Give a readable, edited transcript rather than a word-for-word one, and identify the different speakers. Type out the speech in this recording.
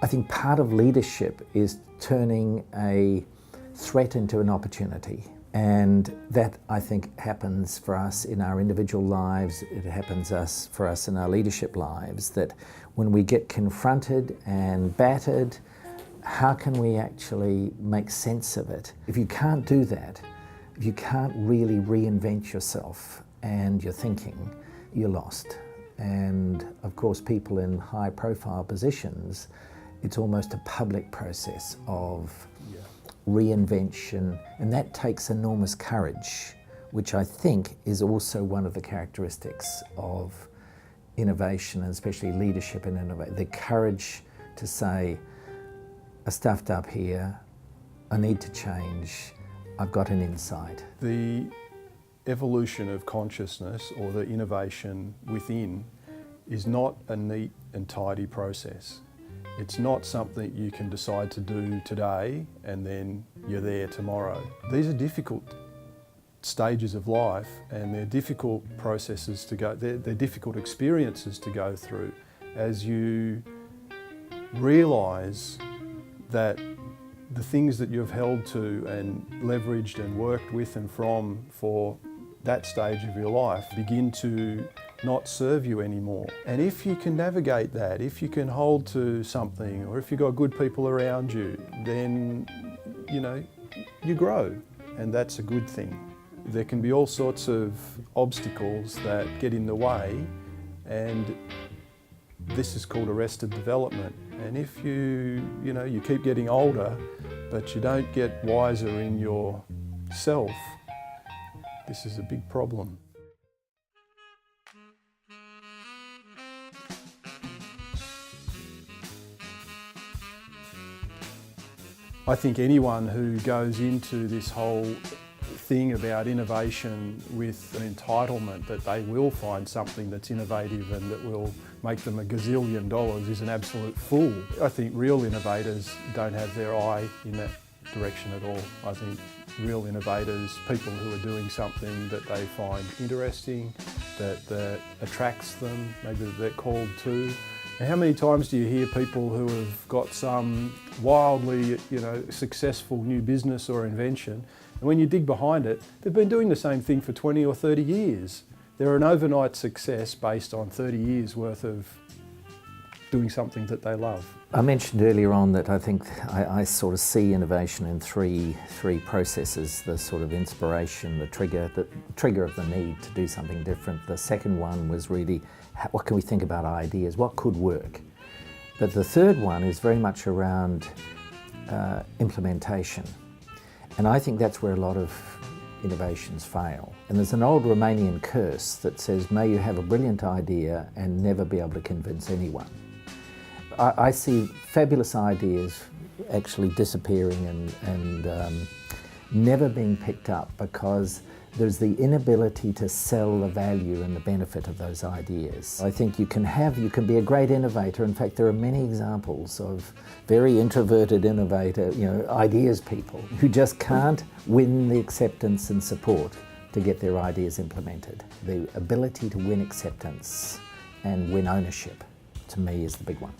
Speaker 1: I think part of leadership is turning a threat into an opportunity. And that, I think, happens for us in our individual lives. It happens for us in our leadership lives, that when we get confronted and battered, how can we actually make sense of it? If you can't do that, if you can't really reinvent yourself and your thinking, you're lost. And of course, people in high profile positions, it's almost a public process of reinvention, and that takes enormous courage, which I think is also one of the characteristics of innovation, and especially leadership and innovation. The courage to say, I stuffed up here, I need to change, I've got an insight.
Speaker 2: The evolution of consciousness, or the innovation within, is not a neat and tidy process. It's not something you can decide to do today and then you're there tomorrow. These are difficult stages of life, and they're difficult processes to go, they're difficult experiences to go through as you realise that the things that you've held to and leveraged and worked with and from for that stage of your life begin to not serve you anymore. And if you can navigate that, if you can hold to something, or if you've got good people around you, then you grow, and that's a good thing. There can be all sorts of obstacles that get in the way, and this is called arrested development. And if you keep getting older, but you don't get wiser in yourself, this is a big problem. I think anyone who goes into this whole thing about innovation with an entitlement that they will find something that's innovative and that will make them $1 gazillion is an absolute fool. I think real innovators don't have their eye in that direction at all. I think real innovators, people who are doing something that they find interesting, that attracts them, maybe that they're called to. And how many times do you hear people who have got some wildly, successful new business or invention, and when you dig behind it, they've been doing the same thing for 20 or 30 years. They're an overnight success based on 30 years worth of doing something that they love.
Speaker 1: I mentioned earlier on that I think I sort of see innovation in three processes: the sort of inspiration, the trigger of the need to do something different. The second one was really, what can we think about ideas? What could work? But the third one is very much around implementation. And I think that's where a lot of innovations fail. And there's an old Romanian curse that says, may you have a brilliant idea and never be able to convince anyone. I see fabulous ideas actually disappearing and never being picked up because there's the inability to sell the value and the benefit of those ideas. I think you can be a great innovator. In fact, there are many examples of very introverted innovator, ideas people who just can't win the acceptance and support to get their ideas implemented. The ability to win acceptance and win ownership, to me, is the big one.